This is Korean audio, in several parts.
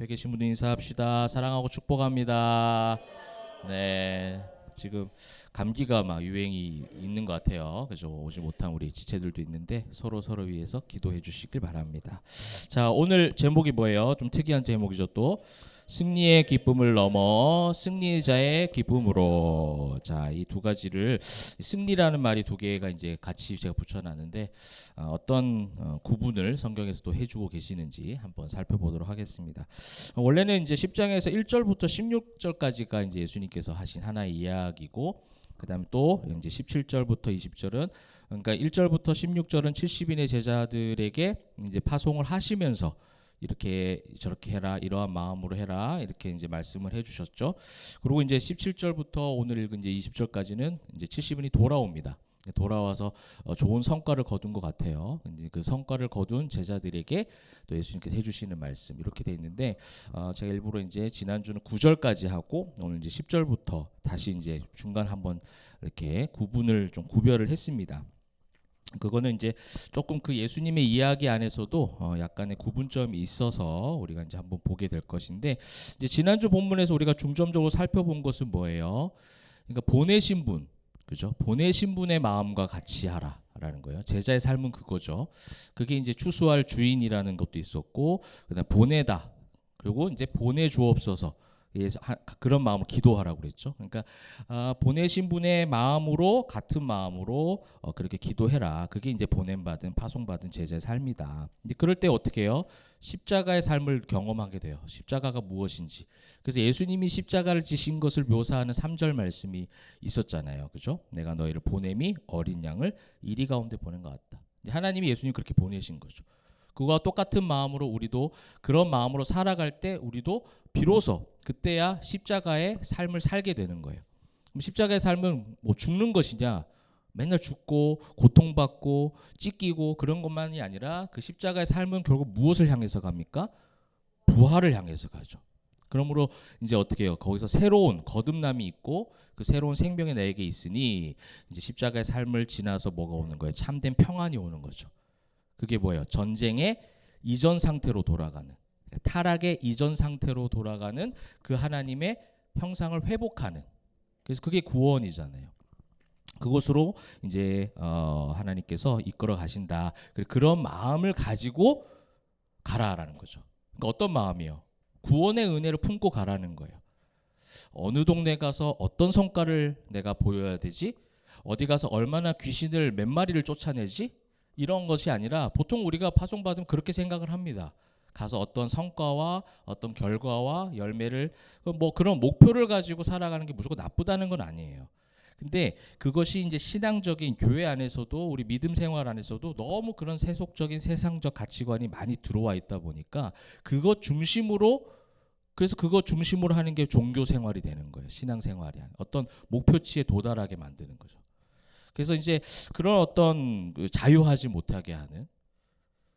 옆에 계신 분들 인사합시다. 사랑하고 축복합니다. 네, 지금 감기가 막 유행이 있는 것 같아요. 그래서 오지 못한 우리 지체들도 있는데 서로 위해서 기도해 주시길 바랍니다. 자, 오늘 제목이 뭐예요? 좀 특이한 제목이죠. 또 승리의 기쁨을 넘어 승리자의 기쁨으로. 자, 이 두 가지를, 승리라는 말이 두 개가 이제 같이 제가 붙여놨는데 어떤 구분을 성경에서도 해주고 계시는지 한번 살펴보도록 하겠습니다. 원래는 이제 10장에서 1절부터 16절까지가 이제 예수님께서 하신 하나의 이야기고, 그다음에 또 이제 17절부터 20절은, 그러니까 1절부터 16절은 70인의 제자들에게 이제 파송을 하시면서 이렇게 저렇게 해라, 이러한 마음으로 해라, 이렇게 이제 말씀을 해주셨죠. 그리고 이제 17절부터 오늘 읽은 이제 20절까지는 이제 70인이 돌아옵니다. 돌아와서 좋은 성과를 거둔 것 같아요. 이제 그 성과를 거둔 제자들에게 또 예수님께서 해주시는 말씀 이렇게 돼 있는데, 제가 일부러 이제 지난주는 9절까지 하고 오늘 이제 10절부터 다시 이제 중간 한번 이렇게 구별을 했습니다. 그거는 이제 조금 그 예수님의 이야기 안에서도 약간의 구분점이 있어서 우리가 이제 한번 보게 될 것인데, 이제 지난주 본문에서 우리가 중점적으로 살펴본 것은 뭐예요? 그러니까 보내신 분, 그죠? 보내신 분의 마음과 같이 하라라는 거예요. 제자의 삶은 그거죠. 그게 이제 추수할 주인이라는 것도 있었고, 그다음 보내다, 그리고 이제 보내주옵소서, 그런 마음으로 기도하라고 그랬죠. 그러니까 보내신 분의 마음으로, 같은 마음으로 그렇게 기도해라. 그게 이제 보냄받은, 파송받은 제자의 삶이다. 근데 그럴 때 어떻게 해요? 십자가의 삶을 경험하게 돼요. 십자가가 무엇인지. 그래서 예수님이 십자가를 지신 것을 묘사하는 3절 말씀이 있었잖아요. 그죠? 내가 너희를 보냄이 어린 양을 이리 가운데 보낸 것 같다. 하나님이 예수님 그렇게 보내신 거죠. 그거와 똑같은 마음으로 우리도 그런 마음으로 살아갈 때 우리도 비로소 그때야 십자가의 삶을 살게 되는 거예요. 그럼 십자가의 삶은 뭐 죽는 것이냐? 맨날 죽고 고통받고 찢기고 그런 것만이 아니라 그 십자가의 삶은 결국 무엇을 향해서 갑니까? 부활을 향해서 가죠. 그러므로 이제 어떻게 해요? 거기서 새로운 거듭남이 있고 그 새로운 생명이 나에게 있으니 이제 십자가의 삶을 지나서 뭐가 오는 거예요? 참된 평안이 오는 거죠. 그게 뭐예요? 전쟁의 이전 상태로 돌아가는, 타락의 이전 상태로 돌아가는 그 하나님의 형상을 회복하는, 그래서 그게 구원이잖아요. 그것으로 이제 하나님께서 이끌어 가신다. 그런 마음을 가지고 가라라는 거죠. 그러니까 어떤 마음이요? 구원의 은혜를 품고 가라는 거예요. 어느 동네 가서 어떤 성과를 내가 보여야 되지? 어디 가서 얼마나 귀신을 몇 마리를 쫓아내지? 이런 것이 아니라 보통 우리가 파송받으면 그렇게 생각을 합니다. 가서 어떤 성과와 어떤 결과와 열매를, 뭐 그런 목표를 가지고 살아가는 게 무조건 나쁘다는 건 아니에요. 근데 그것이 이제 신앙적인 교회 안에서도, 우리 믿음 생활 안에서도 너무 그런 세속적인 세상적 가치관이 많이 들어와 있다 보니까 그것 중심으로, 그래서 그것 중심으로 하는 게 종교 생활이 되는 거예요. 신앙 생활이 어떤 목표치에 도달하게 만드는 거죠. 그래서 이제 그런 어떤 자유하지 못하게 하는,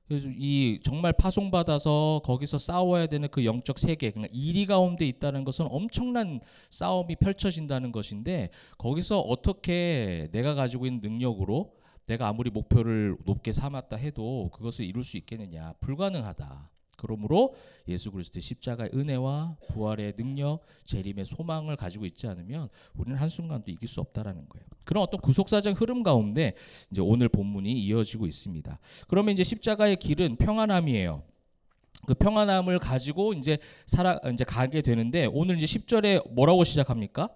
그래서 이 정말 파송받아서 거기서 싸워야 되는 그 영적 세계, 그러니까 이리 가운데 있다는 것은 엄청난 싸움이 펼쳐진다는 것인데, 거기서 어떻게 내가 가지고 있는 능력으로 내가 아무리 목표를 높게 삼았다 해도 그것을 이룰 수 있겠느냐? 불가능하다. 그러므로 예수 그리스도의 십자가의 은혜와 부활의 능력, 재림의 소망을 가지고 있지 않으면 우리는 한순간도 이길 수 없다라는 거예요. 그런 어떤 구속사적 흐름 가운데 이제 오늘 본문이 이어지고 있습니다. 그러면 이제 십자가의 길은 평안함이에요. 그 평안함을 가지고 이제 가게 되는데, 오늘 이제 10절에 뭐라고 시작합니까?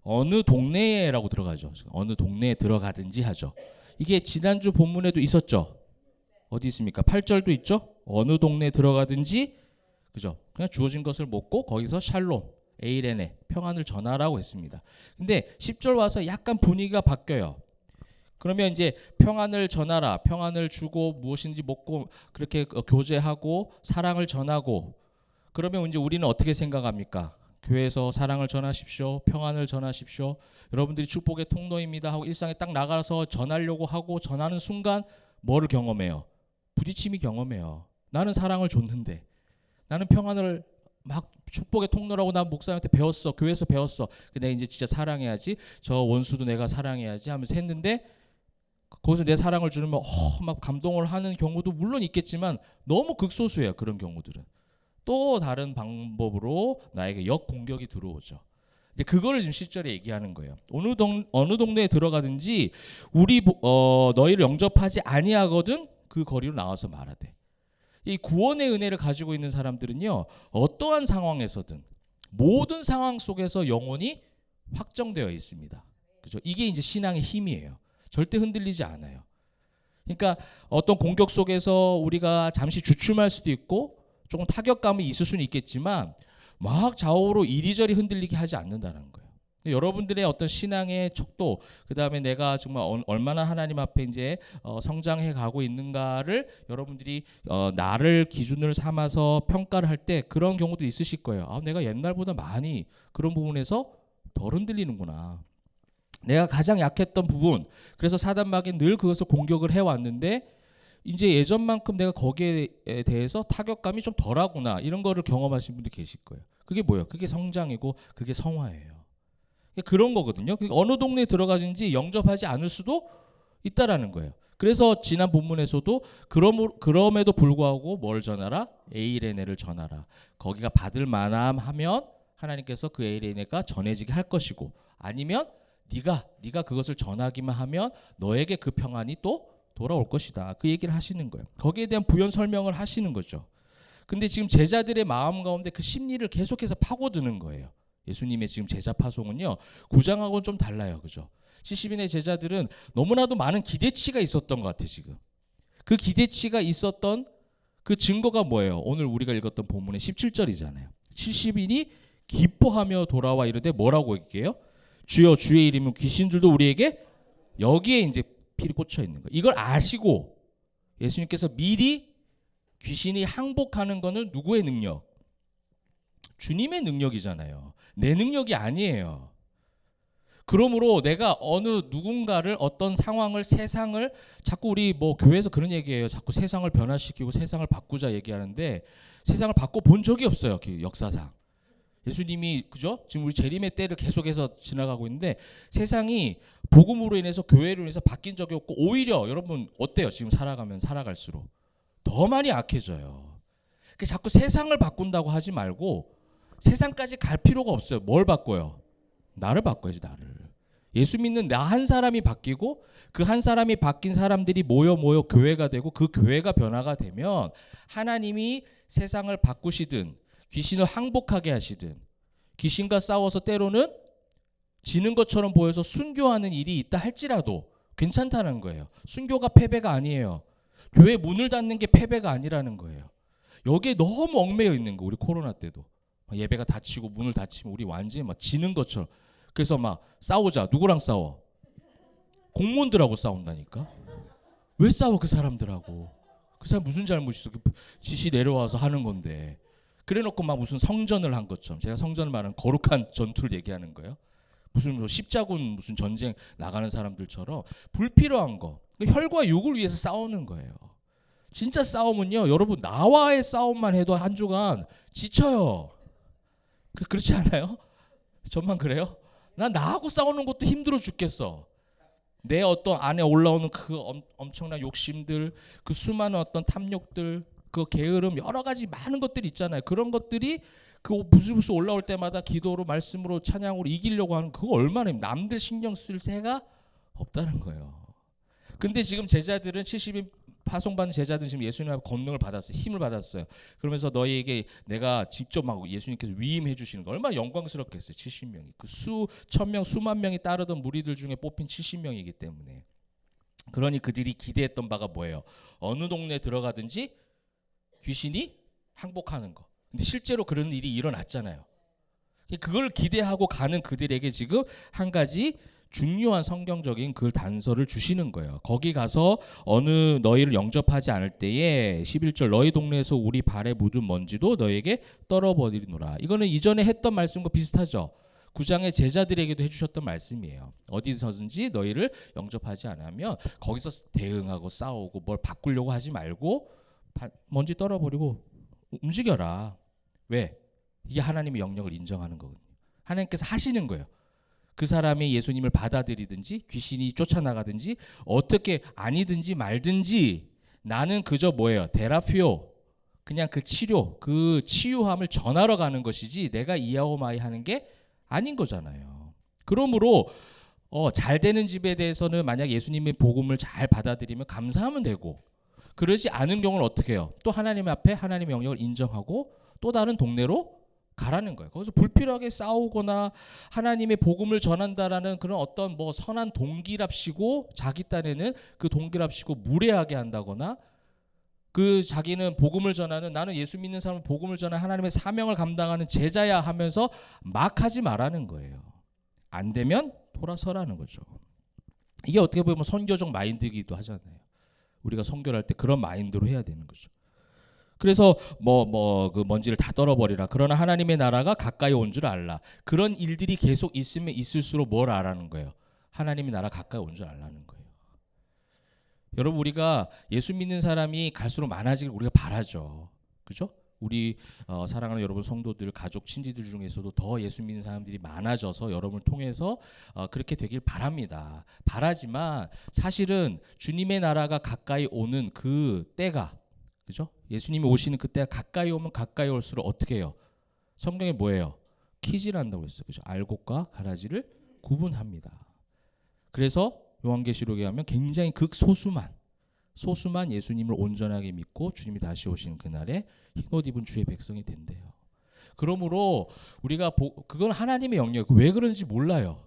어느 동네에라고 들어가죠. 어느 동네에 들어가든지 하죠. 이게 지난주 본문에도 있었죠. 어디 있습니까? 8절도 있죠. 어느 동네에 들어가든지, 그죠? 그냥 주어진 것을 먹고 거기서 샬롬, 에이레네, 평안을 전하라고 했습니다. 근데 10절 와서 약간 분위기가 바뀌어요. 그러면 이제 평안을 전하라, 평안을 주고 무엇인지 먹고 그렇게 교제하고 사랑을 전하고, 그러면 이제 우리는 어떻게 생각합니까? 교회에서 사랑을 전하십시오, 평안을 전하십시오, 여러분들이 축복의 통로입니다 하고 일상에 딱 나가서 전하려고 하고 전하는 순간 뭐를 경험해요? 부딪힘이 경험해요. 나는 사랑을 줬는데, 나는 평안을 막 축복의 통로라고 난 목사님한테 배웠어, 교회에서 배웠어, 내가 이제 진짜 사랑해야지, 저 원수도 내가 사랑해야지 하면서 했는데, 거기서 내 사랑을 주면 막 감동을 하는 경우도 물론 있겠지만 너무 극소수예요. 그런 경우들은 또 다른 방법으로 나에게 역공격이 들어오죠. 이제 그거를 지금 실제로 얘기하는 거예요. 어느 동네에 들어가든지 너희를 영접하지 아니하거든 그 거리로 나와서 말하되. 이 구원의 은혜를 가지고 있는 사람들은요, 어떠한 상황에서든 모든 상황 속에서 영혼이 확정되어 있습니다. 그죠? 이게 이제 신앙의 힘이에요. 절대 흔들리지 않아요. 그러니까 어떤 공격 속에서 우리가 잠시 주춤할 수도 있고 조금 타격감이 있을 수는 있겠지만 막 좌우로 이리저리 흔들리게 하지 않는다는 거예요. 여러분들의 어떤 신앙의 척도, 그 다음에 내가 정말 얼마나 하나님 앞에 이제 성장해 가고 있는가를 여러분들이 나를 기준을 삼아서 평가를 할 때 그런 경우도 있으실 거예요. 아, 내가 옛날보다 많이 그런 부분에서 덜 흔들리는구나. 내가 가장 약했던 부분, 그래서 사단마귀는 늘 그것을 공격을 해왔는데 이제 예전만큼 내가 거기에 대해서 타격감이 좀 덜하구나, 이런 거를 경험하신 분들 계실 거예요. 그게 뭐예요? 그게 성장이고 그게 성화예요. 그런 거거든요. 그러니까 어느 동네에 들어가든지 영접하지 않을 수도 있다라는 거예요. 그래서 지난 본문에서도 그럼에도 불구하고 뭘 전하라? 에이레네를 전하라. 거기가 받을 만함 하면 하나님께서 그 에이레네가 전해지게 할 것이고, 아니면 네가 그것을 전하기만 하면 너에게 그 평안이 또 돌아올 것이다. 그 얘기를 하시는 거예요. 거기에 대한 부연 설명을 하시는 거죠. 근데 지금 제자들의 마음 가운데 그 심리를 계속해서 파고드는 거예요. 예수님의 지금 제자 파송은요, 구장하고는 좀 달라요. 그죠? 70인의 제자들은 너무나도 많은 기대치가 있었던 것 같아요. 지금 그 기대치가 있었던 그 증거가 뭐예요? 오늘 우리가 읽었던 본문의 17절이잖아요. 70인이 기뻐하며 돌아와 이르되 뭐라고 얘기해요? 주여, 주의 이름은 귀신들도 우리에게, 여기에 이제 필이 꽂혀 있는 거예요. 이걸 아시고 예수님께서 미리 귀신이 항복하는 거는 누구의 능력? 주님의 능력이잖아요. 내 능력이 아니에요. 그러므로 내가 어느 누군가를, 어떤 상황을, 세상을, 자꾸 우리 뭐 교회에서 그런 얘기해요. 자꾸 세상을 변화시키고 세상을 바꾸자 얘기하는데 세상을 바꿔 본 적이 없어요. 그 역사상. 예수님이, 그죠? 지금 우리 재림의 때를 계속해서 지나가고 있는데 세상이 복음으로 인해서, 교회로 인해서 바뀐 적이 없고, 오히려 여러분 어때요? 지금 살아갈수록 더 많이 악해져요. 그러니까 자꾸 세상을 바꾼다고 하지 말고 세상까지 갈 필요가 없어요. 뭘 바꿔요? 나를 바꿔야지, 나를. 예수 믿는 나 한 사람이 바뀌고 그 한 사람이 바뀐 사람들이 모여 교회가 되고 그 교회가 변화가 되면 하나님이 세상을 바꾸시든 귀신을 항복하게 하시든 귀신과 싸워서 때로는 지는 것처럼 보여서 순교하는 일이 있다 할지라도 괜찮다는 거예요. 순교가 패배가 아니에요. 교회 문을 닫는 게 패배가 아니라는 거예요. 여기에 너무 얽매여 있는 거. 우리 코로나 때도 예배가 닫히고 문을 닫히면 우리 완전히 막 지는 것처럼. 그래서 막 싸우자. 누구랑 싸워? 공무원들하고 싸운다니까. 왜 싸워 그 사람들하고? 그 사람 무슨 잘못이 있어? 지시 내려와서 하는 건데. 그래놓고 막 무슨 성전을 한 것처럼, 제가 성전을 말하는 거룩한 전투를 얘기하는 거예요. 무슨 뭐 십자군 무슨 전쟁 나가는 사람들처럼 불필요한 거. 혈과 육을 위해서 싸우는 거예요. 진짜 싸움은요, 여러분 나와의 싸움만 해도 한 주간 지쳐요. 그렇지 않아요? 저만 그래요? 난 나하고 싸우는 것도 힘들어 죽겠어. 내 어떤 안에 올라오는 그 엄청난 욕심들, 그 수많은 어떤 탐욕들, 그 게으름, 여러 가지 많은 것들이 있잖아요. 그런 것들이 그 부스부스 올라올 때마다 기도로, 말씀으로, 찬양으로 이기려고 하는, 그거 얼마나 남들 신경 쓸 새가 없다는 거예요. 근데 지금 제자들은, 70인 파송받는 제자들은 지금 예수님 앞에 권능을 받았어요. 힘을 받았어요. 그러면서 너희에게 내가 직접 막 예수님께서 위임해 주시는 거 얼마나 영광스럽겠어요. 70명이. 그 수천 명, 수만 명이 따르던 무리들 중에 뽑힌 70명이기 때문에. 그러니 그들이 기대했던 바가 뭐예요? 어느 동네에 들어가든지 귀신이 항복하는 거. 근데 실제로 그런 일이 일어났잖아요. 그걸 기대하고 가는 그들에게 지금 한 가지 중요한 성경적인 그 단서를 주시는 거예요. 거기 가서 어느 너희를 영접하지 않을 때에 11절 너희 동네에서 우리 발에 묻은 먼지도 너에게 떨어버리노라. 이거는 이전에 했던 말씀과 비슷하죠. 9장의 제자들에게도 해주셨던 말씀이에요. 어디서든지 너희를 영접하지 않으면 거기서 대응하고 싸우고 뭘 바꾸려고 하지 말고 먼지 떨어버리고 움직여라. 왜? 이게 하나님의 영역을 인정하는 거거든요. 하나님께서 하시는 거예요. 그 사람이 예수님을 받아들이든지 귀신이 쫓아나가든지 어떻게 아니든지 말든지 나는 그저 뭐예요? 데라피오, 그냥 그 치료, 그 치유함을 전하러 가는 것이지 내가 이하오마이 하는 게 아닌 거잖아요. 그러므로 잘 되는 집에 대해서는 만약 예수님의 복음을 잘 받아들이면 감사하면 되고, 그러지 않은 경우는 어떻게 해요? 또 하나님 앞에 하나님의 영역을 인정하고 또 다른 동네로 가라는 거예요. 거기서 불필요하게 싸우거나 하나님의 복음을 전한다라는 그런 어떤 뭐 선한 동기랍시고 자기 딴에는 그 동기랍시고 무례하게 한다거나, 그 자기는 복음을 전하는, 나는 예수 믿는 사람은 복음을 전하는 하나님의 사명을 감당하는 제자야 하면서 막 하지 말라는 거예요. 안 되면 돌아서라는 거죠. 이게 어떻게 보면 선교적 마인드이기도 하잖아요. 우리가 선교를 할 때 그런 마인드로 해야 되는 거죠. 그래서 그 먼지를 다 떨어버리라. 그러나 하나님의 나라가 가까이 온 줄 알라. 그런 일들이 계속 있으면 있을수록 뭘 알라는 거예요? 하나님의 나라 가까이 온 줄 알라는 거예요. 여러분, 우리가 예수 믿는 사람이 갈수록 많아지길 우리가 바라죠. 그죠? 우리 사랑하는 여러분 성도들, 가족, 친지들 중에서도 더 예수 믿는 사람들이 많아져서 여러분을 통해서 그렇게 되길 바랍니다. 바라지만 사실은 주님의 나라가 가까이 오는 그 때가, 그죠? 예수님이 오시는 그때가 가까이 오면 가까이 올수록 어떻게 해요? 성경에 뭐예요? 키질한다고 했어요. 그죠? 알곡과 가라지를 구분합니다. 그래서 요한계시록에 하면 굉장히 극소수만 예수님을 온전하게 믿고 주님이 다시 오시는 그날에 흰옷 입은 주의 백성이 된대요. 그러므로 우리가 그건 하나님의 영역, 왜 그런지 몰라요.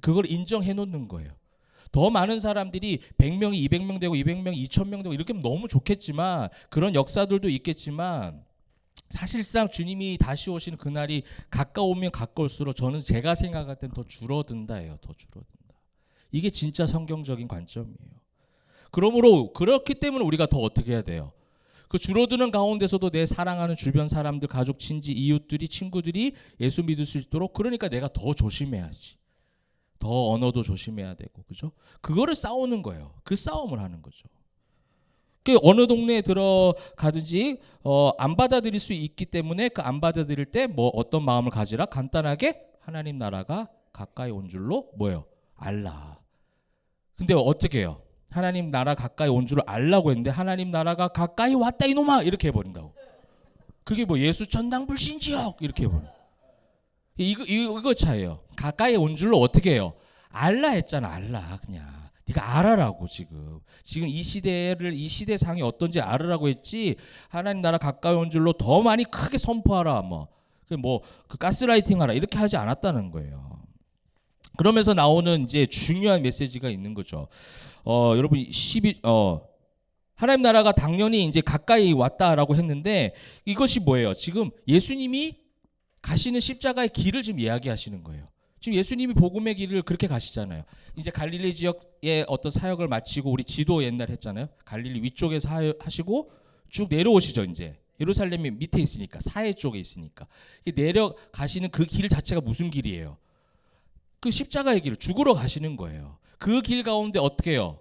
그걸 인정해 놓는 거예요. 더 많은 사람들이 100명이 200명 되고 200명이 2000명 되고 이렇게 하면 너무 좋겠지만, 그런 역사들도 있겠지만, 사실상 주님이 다시 오시는 그날이 가까우면 가까울수록 저는 제가 생각할 땐 더 줄어든다예요. 더 줄어든다. 이게 진짜 성경적인 관점이에요. 그러므로 그렇기 때문에 우리가 더 어떻게 해야 돼요? 그 줄어드는 가운데서도 내 사랑하는 주변 사람들, 가족, 친지, 이웃들이, 친구들이 예수 믿을 수 있도록, 그러니까 내가 더 조심해야지. 더 언어도 조심해야 되고, 그죠? 그거를 싸우는 거예요. 그 싸움을 하는 거죠. 그 어느 동네에 들어가든지 안 받아들일 수 있기 때문에 그 안 받아들일 때 뭐 어떤 마음을 가지라? 간단하게 하나님 나라가 가까이 온 줄로 뭐예요? 알라. 근데 어떻게 해요? 하나님 나라 가까이 온 줄 알라고 했는데 하나님 나라가 가까이 왔다 이놈아 이렇게 해버린다고. 그게 뭐 예수 천당 불신지역 이렇게 해버려. 이거 차예요. 가까이 온 줄로 어떻게 해요? 알라 했잖아. 알라. 그냥 네가 알아라고. 지금 이 시대상이 어떤지 알으라고 했지, 하나님 나라 가까이 온 줄로 더 많이 크게 선포하라, 그 가스라이팅 하라 이렇게 하지 않았다는 거예요. 그러면서 나오는 이제 중요한 메시지가 있는 거죠. 여러분 하나님 나라가 당연히 이제 가까이 왔다라고 했는데, 이것이 뭐예요? 지금 예수님이 가시는 십자가의 길을 지금 이야기하시는 거예요. 지금 예수님이 복음의 길을 그렇게 가시잖아요. 이제 갈릴리 지역의 어떤 사역을 마치고, 우리 지도 옛날 했잖아요. 갈릴리 위쪽에 사역하시고 쭉 내려오시죠. 이제 예루살렘이 밑에 있으니까, 사해 쪽에 있으니까 내려가시는 그 길 자체가 무슨 길이에요? 그 십자가의 길을 죽으러 가시는 거예요. 그 길 가운데 어떻게 해요?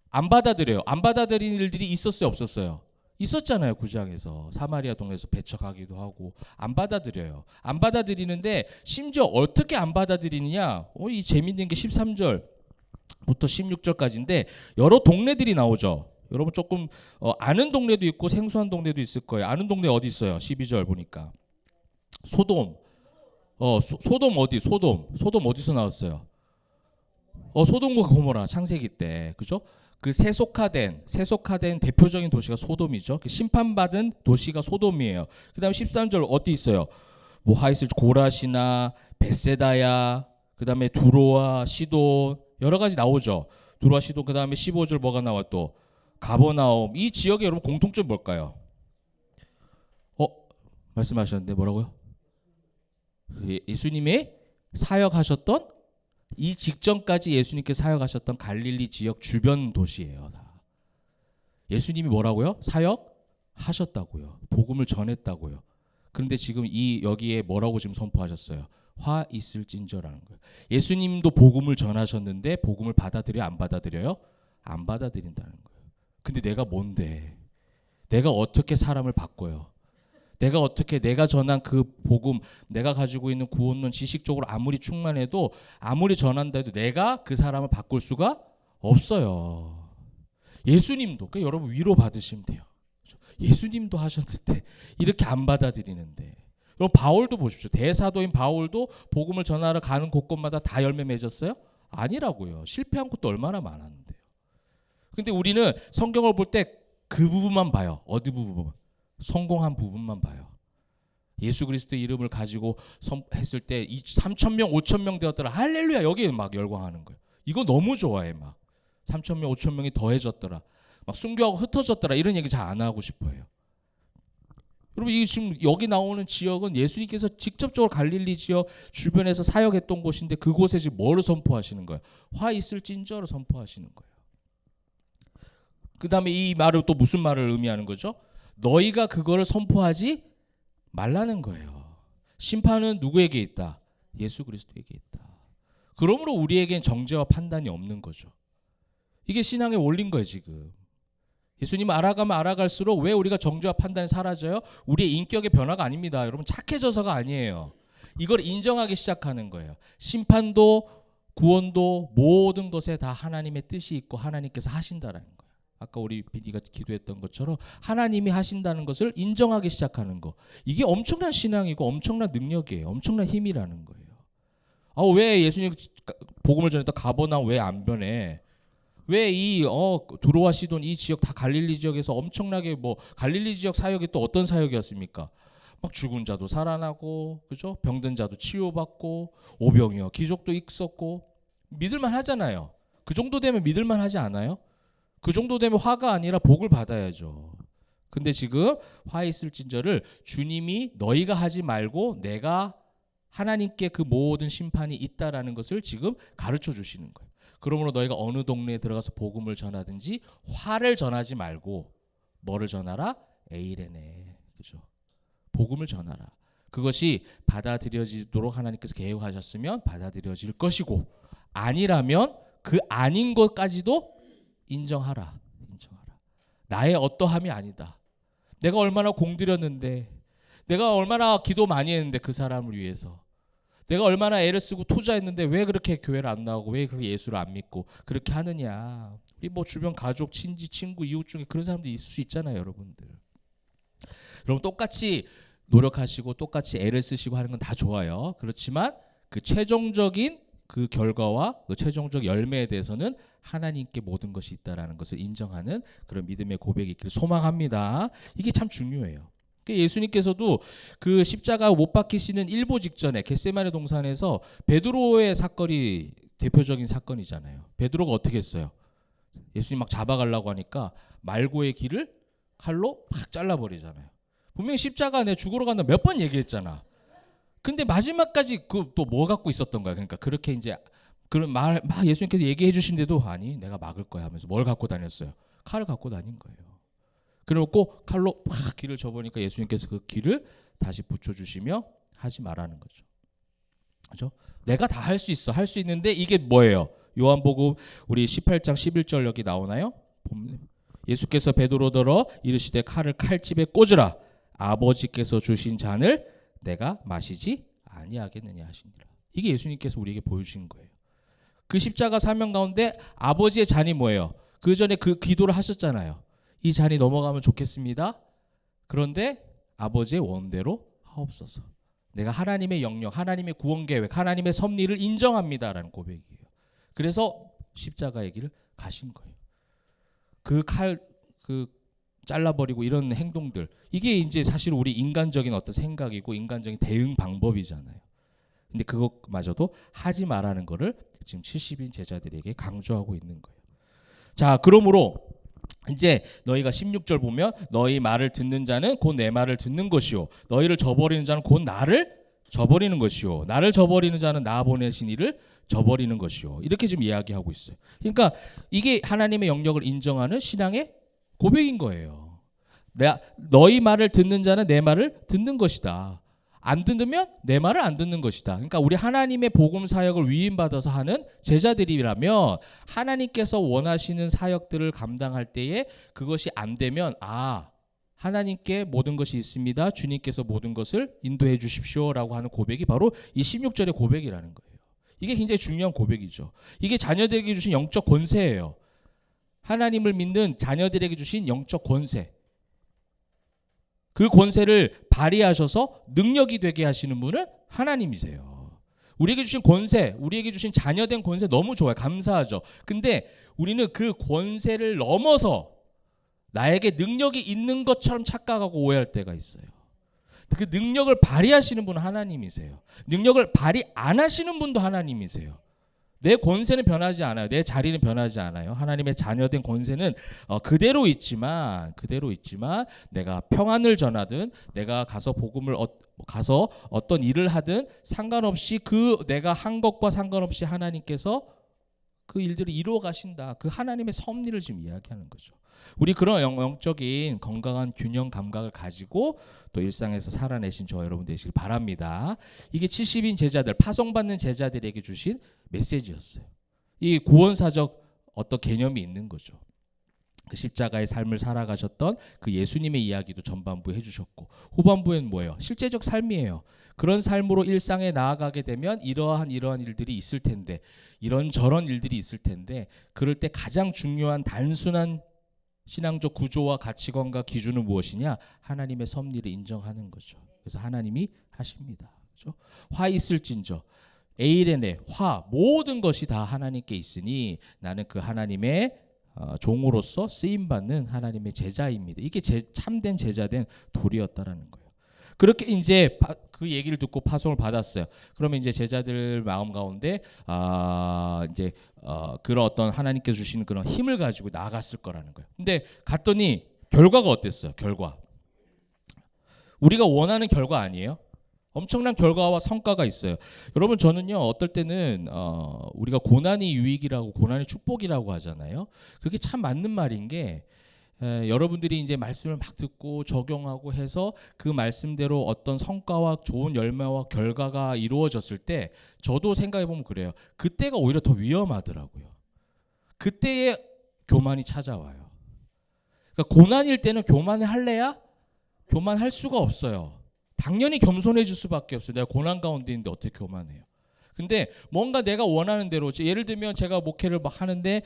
안 받아들여요. 안 받아들이는 일들이 있었어요, 없었어요? 있었잖아요. 9장에서 사마리아 동네에서 배척하기도 하고 안 받아들여요. 안 받아들이는데 심지어 어떻게 안 받아들이느냐? 이 재밌는 게 13절부터 16절까지인데 여러 동네들이 나오죠. 여러분 조금 아는 동네도 있고 생소한 동네도 있을 거예요. 아는 동네 어디 있어요? 12절 보니까 소돔. 소돔 어디? 소돔 어디서 나왔어요? 소돔과 고모라 창세기 때, 그죠? 그 세속화된 대표적인 도시가 소돔이죠. 그 심판받은 도시가 소돔이에요. 그다음에 13절 어디 있어요? 뭐 하이슬 고라시나 베세다야, 그다음에 두로와 시돈 여러 가지 나오죠. 두로와 시돈. 그다음에 15절 뭐가 나와 또? 가버나움. 이 지역에 여러분 공통점 뭘까요? 말씀하셨는데 뭐라고요? 예수님의 사역하셨던, 이 직전까지 예수님께서 사역하셨던 갈릴리 지역 주변 도시예요. 다. 예수님이 뭐라고요? 사역하셨다고요. 복음을 전했다고요. 그런데 지금 여기에 뭐라고 지금 선포하셨어요? 화 있을진저라는 거예요. 예수님도 복음을 전하셨는데 복음을 받아들여요? 안 받아들여요? 안 받아들인다는 거예요. 근데 내가 뭔데? 내가 어떻게 사람을 바꿔요? 내가 전한 그 복음, 내가 가지고 있는 구원론 지식적으로 아무리 충만해도, 아무리 전한다 해도 내가 그 사람을 바꿀 수가 없어요. 예수님도. 그러니까 여러분 위로 받으시면 돼요. 예수님도 하셨는데 이렇게 안 받아들이는데. 그럼 바울도 보십시오. 대사도인 바울도 복음을 전하러 가는 곳곳마다 다 열매 맺었어요? 아니라고요. 실패한 곳도 얼마나 많았는데요. 근데 우리는 성경을 볼 때 그 부분만 봐요. 어디 부분? 성공한 부분만 봐요. 예수 그리스도의 이름을 가지고 했을 때 3,000명, 5,000명 되었더라. 할렐루야. 여기에 막 열광하는 거예요. 이거 너무 좋아해. 막 3,000명, 5,000명이 더해졌더라. 막 순교하고 흩어졌더라. 이런 얘기 잘 안 하고 싶어요. 여러분, 이 지금 여기 나오는 지역은 예수님께서 직접적으로 갈릴리 지역 주변에서 사역했던 곳인데 그곳에 지금 뭐를 선포하시는 거예요? 화 있을진저를 선포하시는 거예요. 그 다음에 이 말은 또 무슨 말을 의미하는 거죠? 너희가 그거를 선포하지 말라는 거예요. 심판은 누구에게 있다? 예수 그리스도에게 있다. 그러므로 우리에겐 정죄와 판단이 없는 거죠. 이게 신앙의 원리인 거예요, 지금. 예수님 알아가면 알아갈수록 왜 우리가 정죄와 판단이 사라져요? 우리의 인격의 변화가 아닙니다. 여러분, 착해져서가 아니에요. 이걸 인정하기 시작하는 거예요. 심판도 구원도 모든 것에 다 하나님의 뜻이 있고 하나님께서 하신다라는 거예요. 아까 우리 PD가 기도했던 것처럼 하나님이 하신다는 것을 인정하기 시작하는 거. 이게 엄청난 신앙이고 엄청난 능력이에요. 엄청난 힘이라는 거예요. 왜 예수님 복음을 전했던 가버나움 왜 안 변해? 왜 이 두로와 시돈 이 지역 다 갈릴리 지역에서 엄청나게 갈릴리 지역 사역이 또 어떤 사역이었습니까? 막 죽은 자도 살아나고, 그죠? 병든 자도 치유받고, 오병이어 기적도 있었고, 믿을만 하잖아요. 그 정도 되면 믿을만 하지 않아요? 그 정도 되면 화가 아니라 복을 받아야죠. 근데 지금 화 있을진저를 주님이 너희가 하지 말고 내가 하나님께 그 모든 심판이 있다라는 것을 지금 가르쳐 주시는 거예요. 그러므로 너희가 어느 동네에 들어가서 복음을 전하든지 화를 전하지 말고 뭐를 전하라? 에이레네. 그죠? 복음을 전하라. 그것이 받아들여지도록 하나님께서 계획하셨으면 받아들여질 것이고 아니라면 그 아닌 것까지도 인정하라. 나의 어떠함이 아니다. 내가 얼마나 공들였는데, 내가 얼마나 기도 많이 했는데 그 사람을 위해서, 내가 얼마나 애를 쓰고 투자했는데 왜 그렇게 교회를 안 나오고 왜 그렇게 예수를 안 믿고 그렇게 하느냐. 우리 주변 가족, 친지, 친구, 이웃 중에 그런 사람도 있을 수 있잖아요, 여러분들. 여러분 똑같이 노력하시고 똑같이 애를 쓰시고 하는 건 다 좋아요. 그렇지만 그 최종적인 그 결과와 그 최종적 열매에 대해서는 하나님께 모든 것이 있다라는 것을 인정하는 그런 믿음의 고백이 있기를 소망합니다. 이게 참 중요해요. 예수님께서도 그 십자가 못 박히시는 일보 직전에 겟세마네 동산에서 베드로의 사건이 대표적인 사건이잖아요. 베드로가 어떻게 했어요? 예수님 막 잡아가려고 하니까 말고의 길을 칼로 팍 잘라버리잖아요. 분명히 십자가 안에 죽으러 간다 몇 번 얘기했잖아. 근데 마지막까지 그 또 뭐 갖고 있었던 거야. 그러니까 그렇게 이제 그런 말 막 예수님께서 얘기해 주신데도 아니 내가 막을 거야 하면서 뭘 갖고 다녔어요? 칼을 갖고 다닌 거예요. 그래놓고 칼로 팍 길을 접으니까 예수님께서 그 길을 다시 붙여주시며 하지 말라는 거죠. 그죠? 내가 다 할 수 있어. 할 수 있는데 이게 뭐예요? 요한복음 우리 18장 11절 여기 나오나요? 예수께서 베드로더러 이르시되 칼을 칼집에 꽂으라. 아버지께서 주신 잔을 내가 마시지 아니하겠느냐 하시니라. 이게 예수님께서 우리에게 보여주신 거예요. 그 십자가 사명 가운데 아버지의 잔이 뭐예요? 그 전에 그 기도를 하셨잖아요. 이 잔이 넘어가면 좋겠습니다. 그런데 아버지의 원대로 하옵소서. 내가 하나님의 영역, 하나님의 구원 계획, 하나님의 섭리를 인정합니다라는 고백이에요. 그래서 십자가의 길을 가신 거예요. 그 칼, 잘라버리고 이런 행동들, 이게 이제 사실 우리 인간적인 어떤 생각이고 인간적인 대응 방법이잖아요. 근데 그것마저도 하지 말라는 거를 지금 70인 제자들에게 강조하고 있는 거예요. 자, 그러므로 이제 너희가 16절 보면 너희 말을 듣는 자는 곧 내 말을 듣는 것이요 너희를 저버리는 자는 곧 나를 저버리는 것이요 나를 저버리는 자는 나 보내신 이를 저버리는 것이요 이렇게 지금 이야기하고 있어요. 그러니까 이게 하나님의 영역을 인정하는 신앙의 고백인 거예요. 너희 말을 듣는 자는 내 말을 듣는 것이다. 안 듣으면 내 말을 안 듣는 것이다. 그러니까 우리 하나님의 복음 사역을 위임받아서 하는 제자들이라면 하나님께서 원하시는 사역들을 감당할 때에 그것이 안 되면 하나님께 모든 것이 있습니다. 주님께서 모든 것을 인도해 주십시오라고 하는 고백이 바로 이 16절의 고백이라는 거예요. 이게 굉장히 중요한 고백이죠. 이게 자녀들에게 주신 영적 권세예요. 하나님을 믿는 자녀들에게 주신 영적 권세. 그 권세를 발휘하셔서 능력이 되게 하시는 분은 하나님이세요. 우리에게 주신 권세, 우리에게 주신 자녀된 권세 너무 좋아요. 감사하죠. 근데 우리는 그 권세를 넘어서 나에게 능력이 있는 것처럼 착각하고 오해할 때가 있어요. 그 능력을 발휘하시는 분은 하나님이세요. 능력을 발휘 안 하시는 분도 하나님이세요. 내 권세는 변하지 않아요. 내 자리는 변하지 않아요. 하나님의 자녀된 권세는 그대로 있지만 내가 평안을 전하든 내가 가서 복음을 가서 어떤 일을 하든 상관없이 그 내가 한 것과 상관없이 하나님께서 그 일들을 이루어 가신다. 그 하나님의 섭리를 지금 이야기하는 거죠. 우리 그런 영적인 건강한 균형 감각을 가지고 또 일상에서 살아내신 저 여러분 되시길 바랍니다. 이게 70인 제자들, 파송받는 제자들에게 주신 메시지였어요. 이 구원사적 어떤 개념이 있는 거죠. 그 십자가의 삶을 살아가셨던 그 예수님의 이야기도 전반부에 해주셨고 후반부엔 뭐예요? 실제적 삶이에요. 그런 삶으로 일상에 나아가게 되면 이러한 일들이 있을 텐데 이런저런 일들이 있을 텐데 그럴 때 가장 중요한 단순한 신앙적 구조와 가치관과 기준은 무엇이냐? 하나님의 섭리를 인정하는 거죠. 그래서 하나님이 하십니다. 그렇죠? 화 있을진저 에이레네 화 모든 것이 다 하나님께 있으니 나는 그 하나님의 종으로서 쓰임받는 하나님의 제자입니다. 이게 참된 제자된 도리였다라는 거예요. 그렇게 이제 그 얘기를 듣고 파송을 받았어요. 그러면 이제 제자들 마음 가운데 이제 그런 어떤 하나님께서 주시는 그런 힘을 가지고 나아갔을 거라는 거예요. 근데 갔더니 결과가 어땠어요? 결과. 우리가 원하는 결과 아니에요? 엄청난 결과와 성과가 있어요. 여러분 저는요 어떨 때는 우리가 고난이 유익이라고 고난이 축복이라고 하잖아요. 그게 참 맞는 말인 게 여러분들이 이제 말씀을 막 듣고 적용하고 해서 그 말씀대로 어떤 성과와 좋은 열매와 결과가 이루어졌을 때 저도 생각해 보면 그래요. 그때가 오히려 더 위험하더라고요. 그때에 교만이 찾아와요. 그러니까 고난일 때는 교만을 할래야 교만할 수가 없어요. 당연히 겸손해질 수밖에 없어요. 내가 고난 가운데 있는데 어떻게 교만해요. 근데 뭔가 내가 원하는 대로 예를 들면 제가 목회를 막 하는데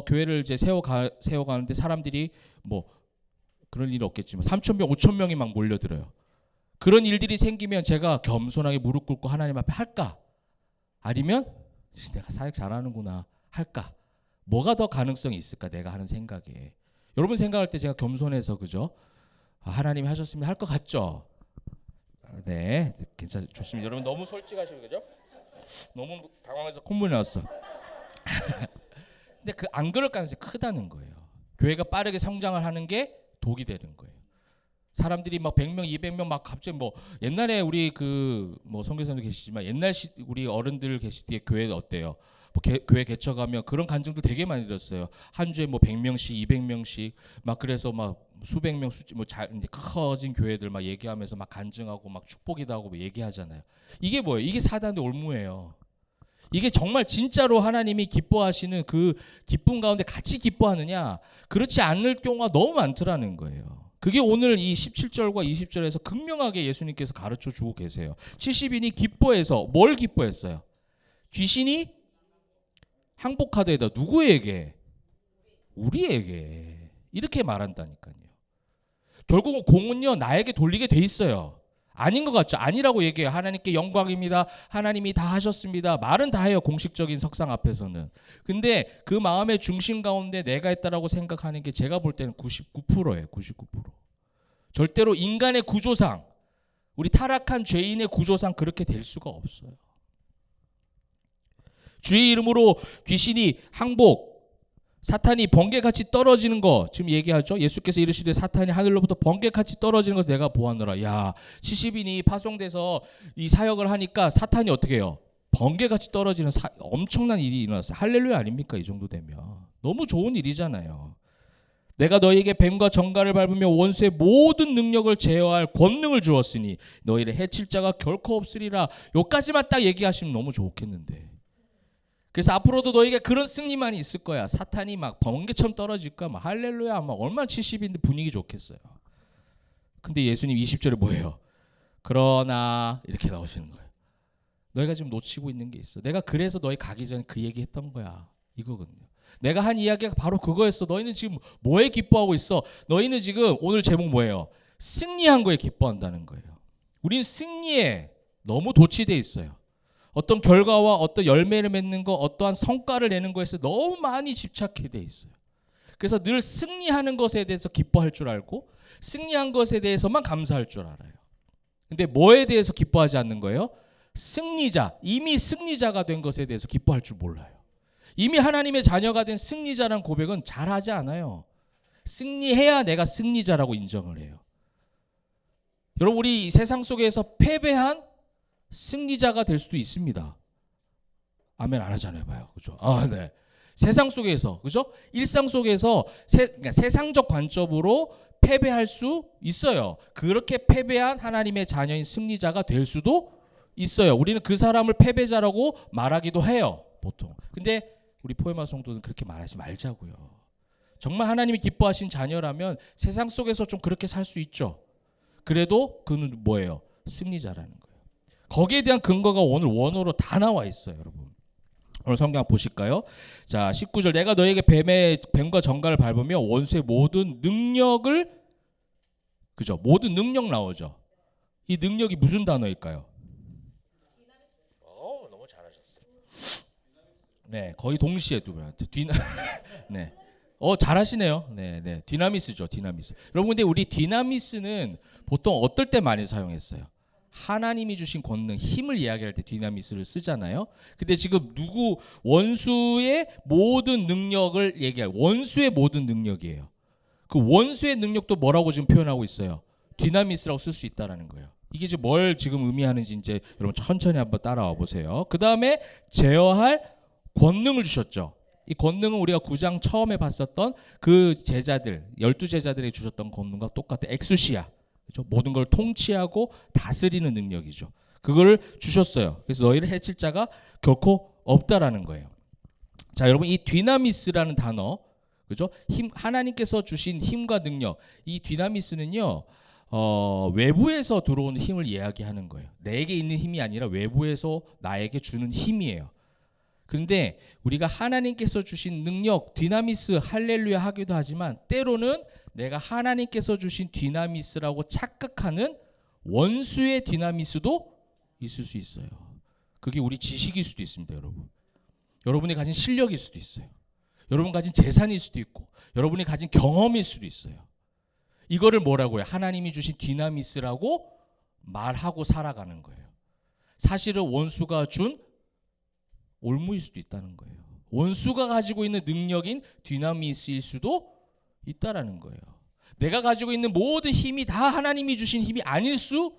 교회를 이제 세워가는데 사람들이 뭐 그런 일이 없겠지만 3,000명, 5,000명이 막 몰려들어요. 그런 일들이 생기면 제가 겸손하게 무릎 꿇고 하나님 앞에 할까? 아니면 내가 사역 잘하는구나 할까? 뭐가 더 가능성이 있을까? 내가 하는 생각에. 여러분 생각할 때 제가 겸손해서 그죠? 하나님이 하셨으면 할 것 같죠? 네, 좋습니다. 여러분 너무 솔직하시고 그죠? 너무 당황해서 콧물 나왔어. 근데 그 안 그럴 가능성이 크다는 거예요. 교회가 빠르게 성장을 하는 게 독이 되는 거예요. 사람들이 막 100명, 200명 막 갑자기 뭐 옛날에 우리 그 뭐 선교사님도 계시지만 옛날 우리 어른들 계실 때 교회는 어때요? 뭐 교회 개척하면 그런 간증도 되게 많이 들었어요. 한 주에 뭐 100명씩, 200명씩 막 그래서 막 수백 명 뭐 이제 커진 교회들 막 얘기하면서 막 간증하고 막 축복이다 하고 뭐 얘기하잖아요. 이게 뭐예요? 이게 사단의 올무예요. 이게 정말 진짜로 하나님이 기뻐하시는 그 기쁨 가운데 같이 기뻐하느냐? 그렇지 않을 경우가 너무 많더라는 거예요. 그게 오늘 이 17절과 20절에서 극명하게 예수님께서 가르쳐 주고 계세요. 70인이 기뻐해서 뭘 기뻐했어요? 귀신이 항복하되다. 누구에게? 우리에게. 이렇게 말한다니까요. 결국은 공은요 나에게 돌리게 돼 있어요. 아닌 것 같죠? 아니라고 얘기해요. 하나님께 영광입니다. 하나님이 다 하셨습니다. 말은 다 해요. 공식적인 석상 앞에서는. 근데 그 마음의 중심 가운데 내가 했다라고 생각하는 게 제가 볼 때는 99%예요. 99%. 절대로 인간의 구조상 우리 타락한 죄인의 구조상 그렇게 될 수가 없어요. 주의 이름으로 귀신이 항복 사탄이 번개같이 떨어지는 거 지금 얘기하죠. 예수께서 이르시되 사탄이 하늘로부터 번개같이 떨어지는 것을 내가 보았노라. 야 70인이 파송돼서 이 사역을 하니까 사탄이 어떻게 해요? 번개같이 떨어지는 엄청난 일이 일어났어요. 할렐루야 아닙니까? 이 정도 되면 너무 좋은 일이잖아요. 내가 너희에게 뱀과 정갈을 밟으며 원수의 모든 능력을 제어할 권능을 주었으니 너희를 해칠 자가 결코 없으리라. 여기까지만 딱 얘기하시면 너무 좋겠는데 그래서 앞으로도 너에게 그런 승리만이 있을 거야. 사탄이 막 번개처럼 떨어질 거야. 막 할렐루야. 막 얼마나 70인데 분위기 좋겠어요. 근데 예수님 20절에 뭐예요? 그러나 이렇게 나오시는 거예요. 너희가 지금 놓치고 있는 게 있어. 내가 그래서 너희 가기 전에 그 얘기 했던 거야. 이거거든요. 내가 한 이야기가 바로 그거였어. 너희는 지금 뭐에 기뻐하고 있어? 너희는 지금 오늘 제목 뭐예요? 승리한 거에 기뻐한다는 거예요. 우린 승리에 너무 도취돼 있어요. 어떤 결과와 어떤 열매를 맺는 거, 어떠한 성과를 내는 것에서 너무 많이 집착해 돼 있어요. 그래서 늘 승리하는 것에 대해서 기뻐할 줄 알고 승리한 것에 대해서만 감사할 줄 알아요. 근데 뭐에 대해서 기뻐하지 않는 거예요? 승리자, 이미 승리자가 된 것에 대해서 기뻐할 줄 몰라요. 이미 하나님의 자녀가 된 승리자라는 고백은 잘하지 않아요. 승리해야 내가 승리자라고 인정을 해요. 여러분, 우리 세상 속에서 패배한 승리자가 될 수도 있습니다. 아멘 안 하잖아요, 봐요, 그죠? 네. 세상 속에서, 그죠? 일상 속에서 그러니까 세상적 관점으로 패배할 수 있어요. 그렇게 패배한 하나님의 자녀인 승리자가 될 수도 있어요. 우리는 그 사람을 패배자라고 말하기도 해요, 보통. 근데 우리 포에마 성도는 그렇게 말하지 말자고요. 정말 하나님이 기뻐하신 자녀라면 세상 속에서 좀 그렇게 살 수 있죠. 그래도 그는 뭐예요? 승리자라는 거예요. 거기에 대한 근거가 오늘 원어로 다 나와 있어요, 여러분. 오늘 성경 보실까요? 자, 19절. 내가 너에게 뱀과 정갈을 밟으며 원수의 모든 능력을, 그죠? 모든 능력 나오죠. 이 능력이 무슨 단어일까요? 너무 잘하셨어요. 네, 거의 동시에 두 분. 네. 잘하시네요. 네. 디나미스죠, 디나미스. 여러분, 근데 우리 디나미스는 보통 어떨 때 많이 사용했어요? 하나님이 주신 권능, 힘을 이야기할 때 디나미스를 쓰잖아요. 근데 지금 원수의 모든 능력을 얘기할, 원수의 모든 능력이에요. 그 원수의 능력도 뭐라고 지금 표현하고 있어요? 디나미스라고 쓸 수 있다라는 거예요. 이게 지금 뭘 지금 의미하는지 이제 여러분 천천히 한번 따라와 보세요. 그 다음에 제어할 권능을 주셨죠. 이 권능은 우리가 9장 처음에 봤었던 그 제자들, 12제자들에게 주셨던 권능과 똑같아. 엑수시아. 그렇죠? 모든 걸 통치하고 다스리는 능력이죠. 그걸 주셨어요. 그래서 너희를 해칠 자가 결코 없다라는 거예요. 자, 여러분, 이 디나미스라는 단어, 그죠? 하나님께서 주신 힘과 능력, 이 디나미스는요, 외부에서 들어오는 힘을 이야기하는 거예요. 내게 있는 힘이 아니라 외부에서 나에게 주는 힘이에요. 근데 우리가 하나님께서 주신 능력, 디나미스, 할렐루야 하기도 하지만 때로는 내가 하나님께서 주신 디나미스라고 착각하는 원수의 디나미스도 있을 수 있어요. 그게 우리 지식일 수도 있습니다, 여러분. 여러분이 가진 실력일 수도 있어요. 여러분 가진 재산일 수도 있고, 여러분이 가진 경험일 수도 있어요. 이거를 뭐라고 해요? 하나님이 주신 디나미스라고 말하고 살아가는 거예요. 사실은 원수가 준 올무일 수도 있다는 거예요. 원수가 가지고 있는 능력인 디나미스일 수도 있다라는 거예요. 내가 가지고 있는 모든 힘이 다 하나님이 주신 힘이 아닐 수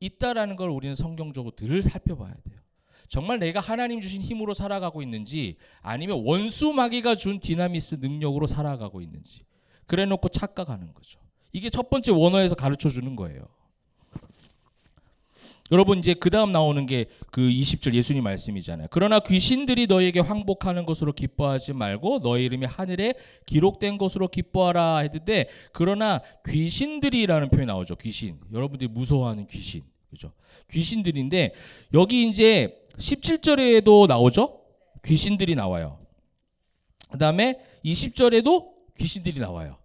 있다라는 걸 우리는 성경적으로 늘 살펴봐야 돼요. 정말 내가 하나님 주신 힘으로 살아가고 있는지 아니면 원수 마귀가 준 디나미스 능력으로 살아가고 있는지 그래 놓고 착각하는 거죠. 이게 첫 번째 원어에서 가르쳐 주는 거예요. 여러분, 이제 그 다음 나오는 게 그 20절 예수님 말씀이잖아요. 그러나 귀신들이 너희에게 항복하는 것으로 기뻐하지 말고 너희 이름이 하늘에 기록된 것으로 기뻐하라 했는데, 그러나 귀신들이라는 표현이 나오죠. 귀신. 여러분들이 무서워하는 귀신. 그죠? 귀신들인데 여기 이제 17절에도 나오죠. 귀신들이 나와요. 그다음에 20절에도 귀신들이 나와요.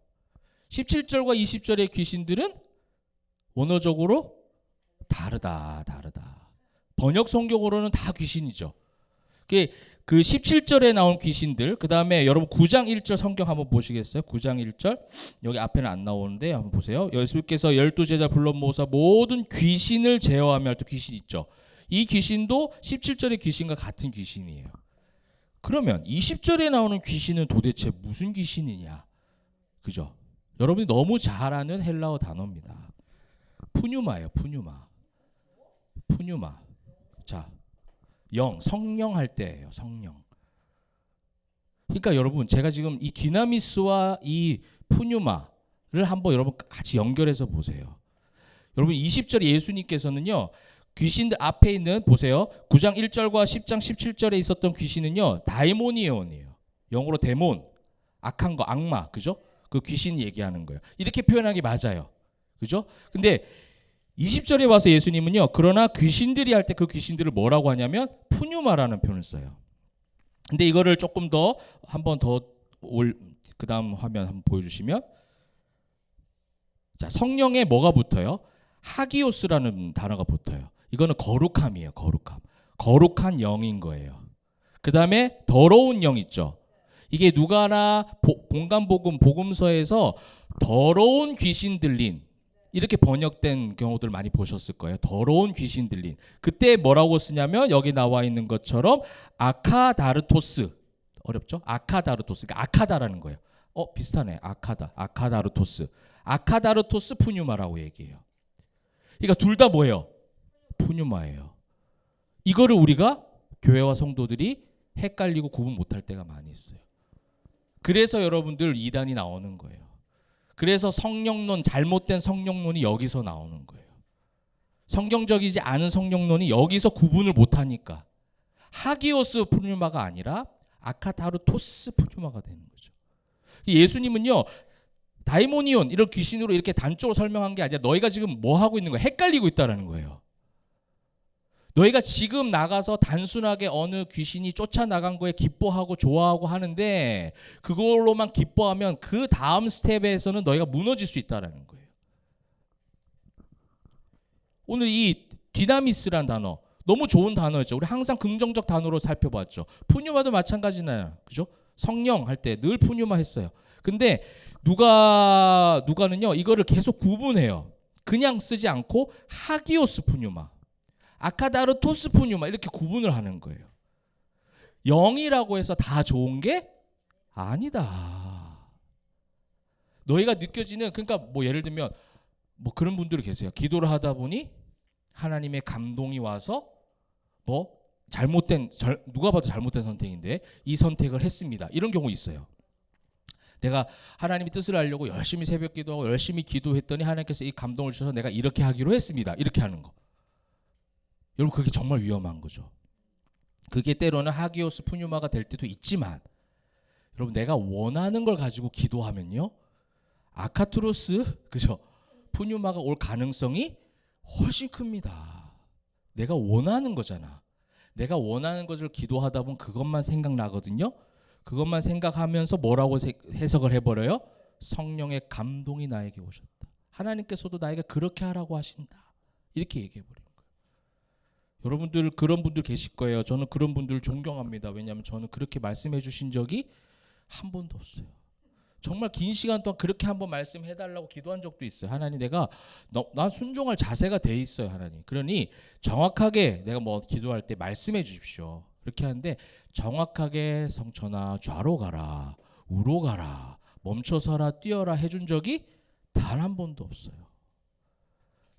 17절과 20절의 귀신들은 원어적으로 다르다. 번역 성경으로는 다 귀신이죠. 그 17절에 나온 귀신들, 그 다음에 여러분 9장 1절 성경 한번 보시겠어요? 9장 1절 여기 앞에는 안 나오는데 한번 보세요. 예수께서 12제자 불러 모으사 모든 귀신을 제어하며 할 때 귀신 있죠. 이 귀신도 17절의 귀신과 같은 귀신이에요. 그러면 20절에 나오는 귀신은 도대체 무슨 귀신이냐? 그죠? 여러분이 너무 잘 아는 헬라어 단어입니다. 푸뉴마예요. 푸뉴마. 자, 성령 할 때예요. 성령. 그러니까 여러분, 제가 지금 이 디나미스와 이 푸뉴마를 한번 여러분 같이 연결해서 보세요. 여러분 20절에 예수님께서는요, 귀신들 앞에 있는, 보세요, 9장 1절과 10장 17절에 있었던 귀신은요 다이모니온이에요. 영어로 데몬, 악한 거, 악마, 그죠? 그 귀신 얘기하는 거예요. 이렇게 표현하기 맞아요. 그죠? 근데 20절에 와서 예수님은요, 그러나 귀신들이 할 때 그 귀신들을 뭐라고 하냐면 푸뉴마라는 표현을 써요. 근데 이거를 조금 더 한 번 더 그 다음 화면 한번 보여주시면, 자, 성령에 뭐가 붙어요? 하기오스라는 단어가 붙어요. 이거는 거룩함이에요. 거룩함. 거룩한 영인 거예요. 그 다음에 더러운 영 있죠. 이게 누가나 공간복음 복음서에서 더러운 귀신 들린 이렇게 번역된 경우들 많이 보셨을 거예요. 더러운 귀신 들린. 그때 뭐라고 쓰냐면 여기 나와 있는 것처럼 아카다르토스. 어렵죠? 아카다르토스. 그러니까 아카다라는 거예요. 비슷하네. 아카다르토스. 아카다르토스 푸뉴마라고 얘기해요. 그러니까 둘 다 뭐예요? 푸뉴마예요. 이거를 우리가 교회와 성도들이 헷갈리고 구분 못할 때가 많이 있어요. 그래서 여러분들 이단이 나오는 거예요. 그래서 성령론, 잘못된 성령론이 여기서 나오는 거예요. 성경적이지 않은 성령론이 여기서 구분을 못하니까 하기오스 푸뉴마가 아니라 아카다르토스 푸뉴마가 되는 거죠. 예수님은요, 다이모니온 이런 귀신으로 이렇게 단적으로 설명한 게 아니라 너희가 지금 뭐 하고 있는 거야? 헷갈리고 있다는 거예요. 너희가 지금 나가서 단순하게 어느 귀신이 쫓아나간 거에 기뻐하고 좋아하고 하는데 그걸로만 기뻐하면 그 다음 스텝에서는 너희가 무너질 수 있다는 거예요. 오늘 이 디나미스란 단어 너무 좋은 단어였죠. 우리 항상 긍정적 단어로 살펴봤죠. 푸뉴마도 마찬가지나요. 그죠? 성령 할 때 늘 푸뉴마 했어요. 근데 누가는요 이거를 계속 구분해요. 그냥 쓰지 않고 하기오스 푸뉴마, 아카다르토스 푸뉴마 이렇게 구분을 하는 거예요. 영이라고 해서 다 좋은 게 아니다. 너희가 느껴지는, 그러니까 뭐 예를 들면 뭐 그런 분들이 계세요. 기도를 하다 보니 하나님의 감동이 와서 뭐 누가 봐도 잘못된 선택인데 이 선택을 했습니다. 이런 경우 있어요. 내가 하나님의 뜻을 알려고 열심히 새벽 기도하고 열심히 기도했더니 하나님께서 이 감동을 주셔서 내가 이렇게 하기로 했습니다. 이렇게 하는 거. 여러분 그게 정말 위험한 거죠. 그게 때로는 하기오스 푸뉴마가 될 때도 있지만 여러분 내가 원하는 걸 가지고 기도하면요 아카투로스 그죠? 푸뉴마가 올 가능성이 훨씬 큽니다. 내가 원하는 거잖아. 내가 원하는 것을 기도하다 보면 그것만 생각나거든요. 그것만 생각하면서 뭐라고 해석을 해버려요? 성령의 감동이 나에게 오셨다. 하나님께서도 나에게 그렇게 하라고 하신다. 이렇게 얘기해버려요. 여러분들 그런 분들 계실 거예요. 저는 그런 분들 존경합니다. 왜냐하면 저는 그렇게 말씀해 주신 적이 한 번도 없어요. 정말 긴 시간 동안 그렇게 한번 말씀해달라고 기도한 적도 있어요. 하나님 난 순종할 자세가 돼 있어요. 하나님. 그러니 정확하게 내가 뭐 기도할 때 말씀해 주십시오. 그렇게 하는데 정확하게 성천아 좌로 가라 우로 가라 멈춰서라 뛰어라 해준 적이 단 한 번도 없어요.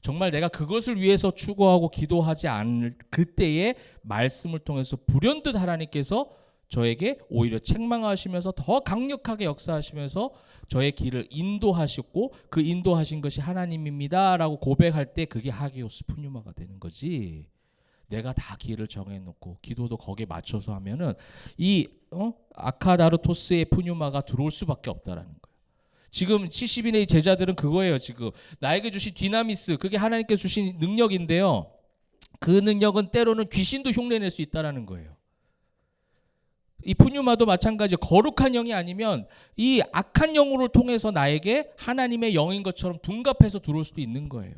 정말 내가 그것을 위해서 추구하고 기도하지 않을 그때의 말씀을 통해서 불현듯 하나님께서 저에게 오히려 책망하시면서 더 강력하게 역사하시면서 저의 길을 인도하셨고 그 인도하신 것이 하나님입니다 라고 고백할 때 그게 하기오스 푸뉴마가 되는 거지. 내가 다 길을 정해놓고 기도도 거기에 맞춰서 하면은 이 아카다르토스의 푸뉴마가 들어올 수밖에 없다라는 거예요. 지금 70인의 제자들은 그거예요. 지금 나에게 주신 디나미스 그게 하나님께 주신 능력인데요. 그 능력은 때로는 귀신도 흉내낼 수 있다라는 거예요. 이 푸뉴마도 마찬가지. 거룩한 영이 아니면 이 악한 영으로 통해서 나에게 하나님의 영인 것처럼 둔갑해서 들어올 수도 있는 거예요.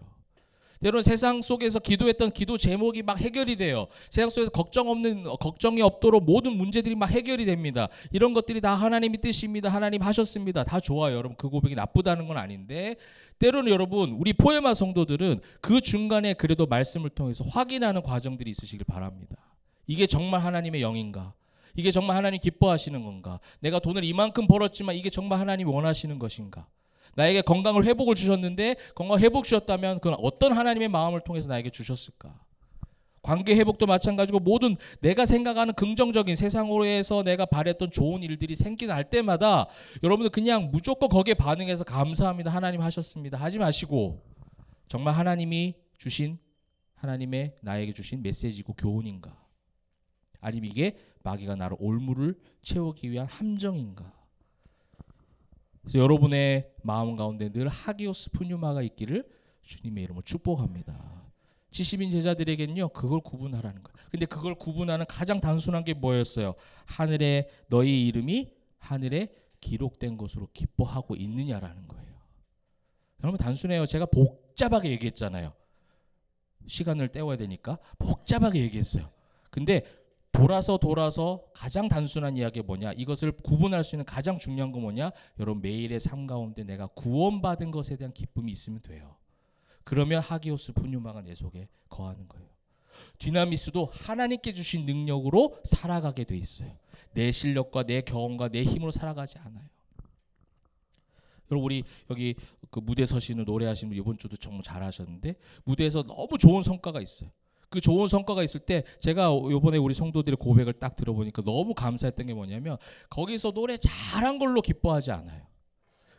때로는 세상 속에서 기도했던 기도 제목이 막 해결이 돼요. 세상 속에서 걱정이 없도록 모든 문제들이 막 해결이 됩니다. 이런 것들이 다 하나님의 뜻입니다. 하나님 하셨습니다. 다 좋아요. 여러분 그 고백이 나쁘다는 건 아닌데 때로는 여러분 우리 포에마 성도들은 그 중간에 그래도 말씀을 통해서 확인하는 과정들이 있으시길 바랍니다. 이게 정말 하나님의 영인가? 이게 정말 하나님 기뻐하시는 건가? 내가 돈을 이만큼 벌었지만 이게 정말 하나님이 원하시는 것인가? 나에게 건강을 회복을 주셨는데 건강 회복 주셨다면 그건 어떤 하나님의 마음을 통해서 나에게 주셨을까? 관계 회복도 마찬가지고 모든 내가 생각하는 긍정적인 세상으로에서 내가 바랬던 좋은 일들이 생겨날 때마다 여러분들 그냥 무조건 거기에 반응해서 감사합니다. 하나님 하셨습니다. 하지 마시고 정말 하나님이 주신 하나님의 나에게 주신 메시지고 교훈인가? 아니면 이게 마귀가 나를 올무를 채우기 위한 함정인가? 그래서 여러분의 마음 가운데 늘 하기오스 푸뉴마가 있기를 주님의 이름으로 축복합니다. 70인 제자들에게는요 그걸 구분하라는 거예요. 근데 그걸 구분하는 가장 단순한 게 뭐였어요? 하늘에 너희 이름이 하늘에 기록된 것으로 기뻐하고 있느냐라는 거예요. 여러분 단순해요. 제가 복잡하게 얘기했잖아요. 시간을 때워야 되니까 복잡하게 얘기했어요. 근데 돌아서 가장 단순한 이야기가 뭐냐? 이것을 구분할 수 있는 가장 중요한 거 뭐냐? 여러분 매일의 삶 가운데 내가 구원받은 것에 대한 기쁨이 있으면 돼요. 그러면 하기오스 푸뉴마가 내 속에 거하는 거예요. 디나미스도 하나님께 주신 능력으로 살아가게 돼 있어요. 내 실력과 내 경험과 내 힘으로 살아가지 않아요. 여러분 우리 여기 그 무대 서시는 노래하시는 분 이번 주도 정말 잘하셨는데 무대에서 너무 좋은 성과가 있어요. 그 좋은 성과가 있을 때 제가 이번에 우리 성도들의 고백을 딱 들어보니까 너무 감사했던 게 뭐냐면 거기서 노래 잘한 걸로 기뻐하지 않아요.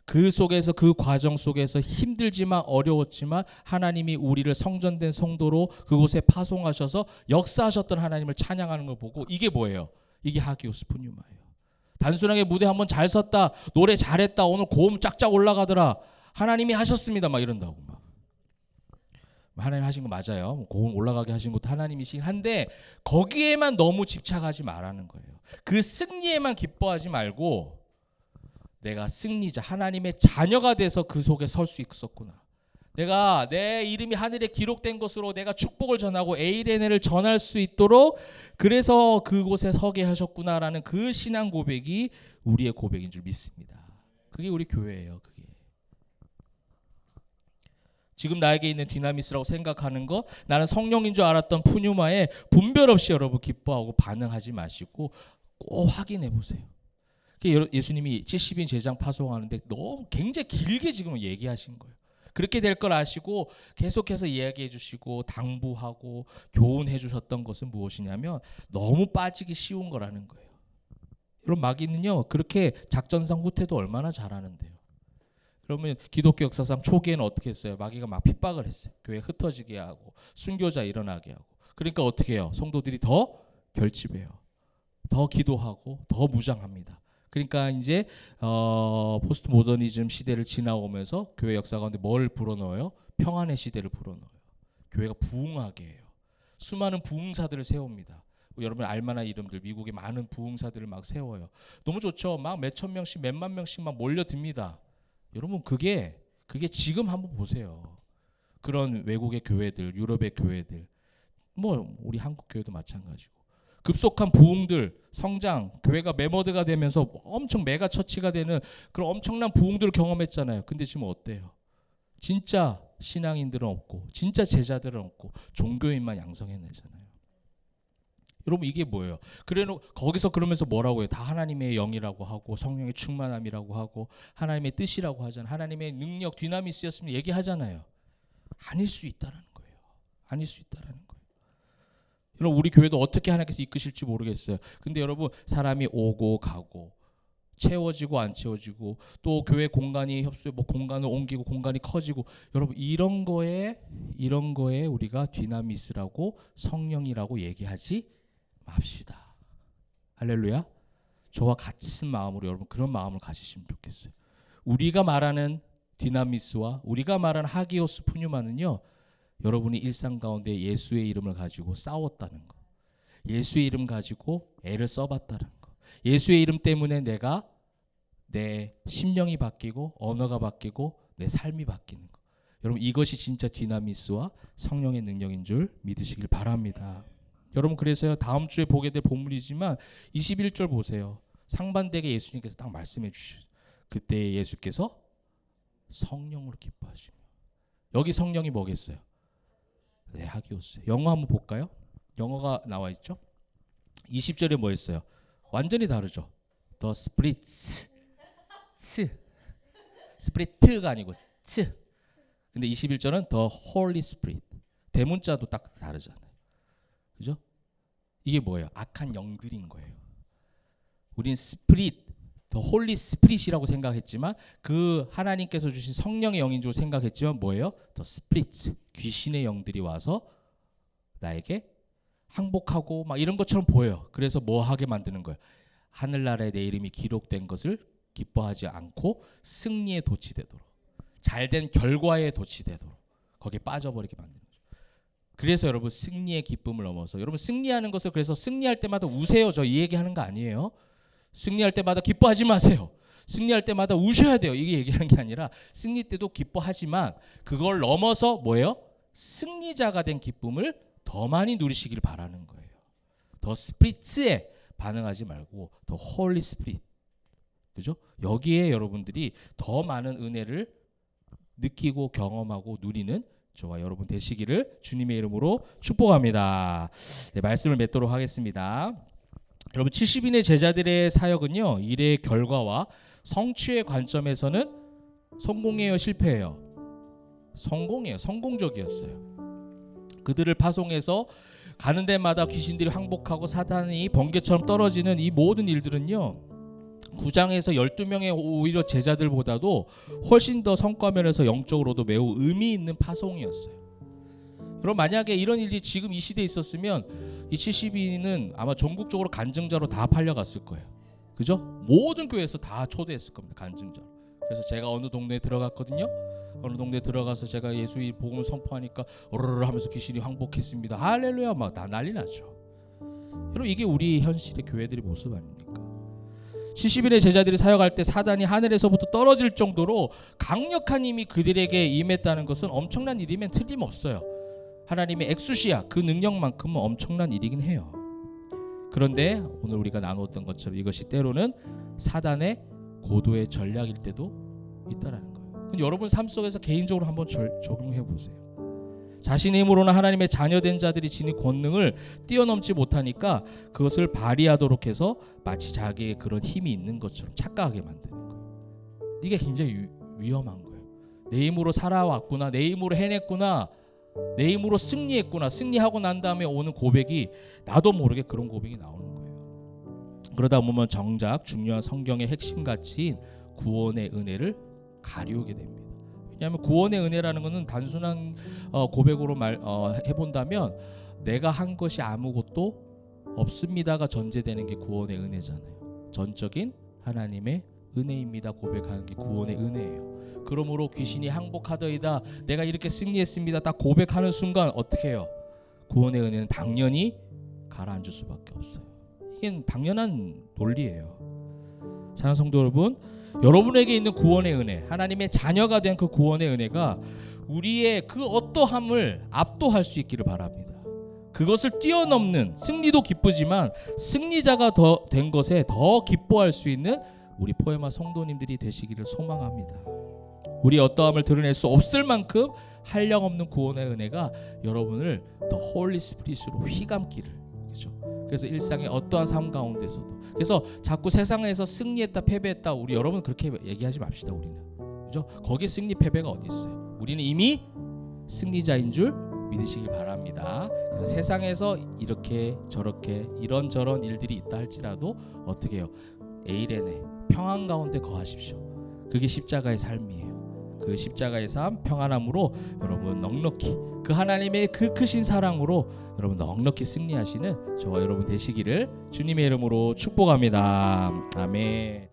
그 속에서 그 과정 속에서 힘들지만 어려웠지만 하나님이 우리를 성전된 성도로 그곳에 파송하셔서 역사하셨던 하나님을 찬양하는 걸 보고 이게 뭐예요? 이게 하기오스 푸뉴마예요. 단순하게 무대 한번 잘 섰다, 노래 잘했다, 오늘 고음 쫙쫙 올라가더라, 하나님이 하셨습니다 막 이런다고 막. 하나님 하신 거 맞아요. 고음 올라가게 하신 것도 하나님이시긴 한데 거기에만 너무 집착하지 말라는 거예요. 그 승리에만 기뻐하지 말고 내가 승리자, 하나님의 자녀가 돼서 그 속에 설 수 있었구나. 내가 내 이름이 하늘에 기록된 것으로 내가 축복을 전하고 에이레네를 전할 수 있도록 그래서 그곳에 서게 하셨구나라는 그 신앙 고백이 우리의 고백인 줄 믿습니다. 그게 우리 교회예요. 그게. 지금 나에게 있는 디나미스라고 생각하는 거, 나는 성령인 줄 알았던 푸뉴마에 분별 없이 여러분 기뻐하고 반응하지 마시고 꼭 확인해 보세요. 예수님이 70인 제장 파송하는데 너무 굉장히 길게 지금 얘기하신 거예요. 그렇게 될 걸 아시고 계속해서 이야기해 주시고 당부하고 교훈해 주셨던 것은 무엇이냐면 너무 빠지기 쉬운 거라는 거예요. 여러분 마귀는요 그렇게 작전상 후퇴도 얼마나 잘하는데요. 그러면 기독교 역사상 초기에는 어떻게 했어요? 마귀가 막 핍박을 했어요. 교회 흩어지게 하고 순교자 일어나게 하고. 그러니까 어떻게 해요? 성도들이 더 결집해요. 더 기도하고 더 무장합니다. 그러니까 이제 포스트 모더니즘 시대를 지나오면서 교회 역사 가운데 뭘 불어넣어요? 평안의 시대를 불어넣어요. 교회가 부흥하게 해요. 수많은 부흥사들을 세웁니다. 여러분 알만한 이름들, 미국의 많은 부흥사들을 막 세워요. 너무 좋죠. 막 몇천 명씩 몇만 명씩 막 몰려듭니다. 여러분 그게 지금 한번 보세요. 그런 외국의 교회들, 유럽의 교회들, 뭐 우리 한국 교회도 마찬가지고 급속한 부흥들, 성장, 교회가 매머드가 되면서 엄청 메가 처치가 되는 그런 엄청난 부흥들을 경험했잖아요. 근데 지금 어때요? 진짜 신앙인들은 없고 진짜 제자들은 없고 종교인만 양성해내잖아요. 여러분 이게 뭐예요? 거기서 그러면서 뭐라고 해요? 다 하나님의 영이라고 하고 성령의 충만함이라고 하고 하나님의 뜻이라고 하잖아요. 하나님의 능력, 디나미스였으면 얘기하잖아요. 아닐 수 있다는 거예요. 아닐 수 있다는 거예요. 여러분 우리 교회도 어떻게 하나님께서 이끄실지 모르겠어요. 근데 여러분 사람이 오고 가고 채워지고 안 채워지고 또 교회 공간이 협소해 뭐 공간을 옮기고 공간이 커지고 여러분 이런 거에 우리가 디나미스라고 성령이라고 얘기하지 맙시다. 할렐루야. 저와 같은 마음으로 여러분 그런 마음을 가지시면 좋겠어요. 우리가 말하는 디나미스와 우리가 말하는 하기오스 푸뉴마는요. 여러분이 일상 가운데 예수의 이름을 가지고 싸웠다는 거. 예수의 이름 가지고 애를 써봤다는 거. 예수의 이름 때문에 내가 내 심령이 바뀌고 언어가 바뀌고 내 삶이 바뀌는 거. 여러분 이것이 진짜 디나미스와 성령의 능력인 줄 믿으시길 바랍니다. 여러분 그래서요 다음 주에 보게 될 본문이지만 21절 보세요. 상반되게 예수님께서 딱 말씀해 주시죠. 그때 예수께서 성령으로 기뻐하시며. 여기 성령이 뭐겠어요? 네, 하기오스. 영어 한번 볼까요? 영어가 나와 있죠? 20절에 뭐 했어요? 완전히 다르죠. The Spirits. 스피리트가 아니고 츠. 근데 21절은 The Holy Spirit. 대문자도 딱 다르잖아요. 그죠? 이게 뭐예요? 악한 영들인 거예요. 우린 스피릿, The Holy Spirit이라고 생각했지만 그 하나님께서 주신 성령의 영인 줄 생각했지만 뭐예요? The Spirits. 귀신의 영들이 와서 나에게 항복하고 막 이런 것처럼 보여요. 그래서 뭐 하게 만드는 거예요? 하늘나라에 내 이름이 기록된 것을 기뻐하지 않고 승리에 도취되도록 잘된 결과에 도취되도록 거기에 빠져버리게 만드는 거죠. 그래서 여러분 승리의 기쁨을 넘어서 여러분 승리하는 것을 그래서 승리할 때마다 우세요. 저 이 얘기하는 거 아니에요. 승리할 때마다 기뻐하지 마세요. 승리할 때마다 우셔야 돼요. 이게 얘기하는 게 아니라 승리 때도 기뻐하지만 그걸 넘어서 뭐예요? 승리자가 된 기쁨을 더 많이 누리시길 바라는 거예요. 더 스피릿에 반응하지 말고 더 홀리 스피릿. 그죠? 여기에 여러분들이 더 많은 은혜를 느끼고 경험하고 누리는 저와 여러분 되시기를 주님의 이름으로 축복합니다. 네, 말씀을 맺도록 하겠습니다. 여러분 70인의 제자들의 사역은요, 일의 결과와 성취의 관점에서는 성공이에요, 실패예요? 성공이에요. 성공적이었어요. 그들을 파송해서 가는 데마다 귀신들이 항복하고 사단이 번개처럼 떨어지는 이 모든 일들은요, 9장에서 12명의 오히려 제자들보다도 훨씬 더 성과면에서 영적으로도 매우 의미 있는 파송이었어요. 그럼 만약에 이런 일이 지금 이 시대에 있었으면 이 70인은 아마 전국적으로 간증자로 다 팔려갔을 거예요. 그죠? 모든 교회에서 다 초대했을 겁니다. 간증자로. 그래서 제가 어느 동네에 들어갔거든요. 어느 동네에 들어가서 제가 예수의 복음을 선포하니까 어르르 하면서 귀신이 항복했습니다. 할렐루야 막 다 난리 나죠. 여러분 이게 우리 현실의 교회들의 모습 아닙니까? 70인의 제자들이 사역할 때 사단이 하늘에서부터 떨어질 정도로 강력한 힘이 그들에게 임했다는 것은 엄청난 일이면 틀림없어요. 하나님의 엑수시아 그 능력만큼은 엄청난 일이긴 해요. 그런데 오늘 우리가 나누었던 것처럼 이것이 때로는 사단의 고도의 전략일 때도 있다라는 거예요. 근데 여러분 삶 속에서 개인적으로 한번 적용해 보세요. 자신의 힘으로는 하나님의 자녀된 자들이 지닌 권능을 뛰어넘지 못하니까 그것을 발휘하도록 해서 마치 자기의 그런 힘이 있는 것처럼 착각하게 만드는 거예요. 이게 굉장히 위험한 거예요. 내 힘으로 살아왔구나, 내 힘으로 해냈구나, 내 힘으로 승리했구나, 승리하고 난 다음에 오는 고백이 나도 모르게 그런 고백이 나오는 거예요. 그러다 보면 정작 중요한 성경의 핵심 가치인 구원의 은혜를 가리우게 됩니다. 왜냐하면 구원의 은혜라는 것은 단순한 고백으로 해본다면 내가 한 것이 아무것도 없습니다가 전제되는 게 구원의 은혜잖아요. 전적인 하나님의 은혜입니다 고백하는 게 구원의 은혜예요. 그러므로 귀신이 항복하더이다, 내가 이렇게 승리했습니다 딱 고백하는 순간 어떻게 해요? 구원의 은혜는 당연히 가라앉을 수밖에 없어요. 이게 당연한 논리예요. 사랑하는 성도 여러분, 여러분에게 있는 구원의 은혜, 하나님의 자녀가 된 그 구원의 은혜가 우리의 그 어떠함을 압도할 수 있기를 바랍니다. 그것을 뛰어넘는, 승리도 기쁘지만 승리자가 더 된 것에 더 기뻐할 수 있는 우리 포에마 성도님들이 되시기를 소망합니다. 우리의 어떠함을 드러낼 수 없을 만큼 한량없는 구원의 은혜가 여러분을 더 홀리 스피릿으로 휘감기를, 그렇죠? 그래서 일상의 어떠한 삶 가운데서도, 그래서 자꾸 세상에서 승리했다 패배했다 우리 여러분 그렇게 얘기하지 맙시다. 우리는, 그죠? 거기 승리 패배가 어디 있어요? 우리는 이미 승리자인 줄 믿으시길 바랍니다. 그래서 세상에서 이렇게 저렇게 이런저런 일들이 있다 할지라도 어떻게 해요? 에이레네 평안 가운데 거하십시오. 그게 십자가의 삶이에요. 그 십자가의 삶, 평안함으로 여러분 넉넉히 그 하나님의 그 크신 사랑으로 여러분 넉넉히 승리하시는 저와 여러분 되시기를 주님의 이름으로 축복합니다. 아멘.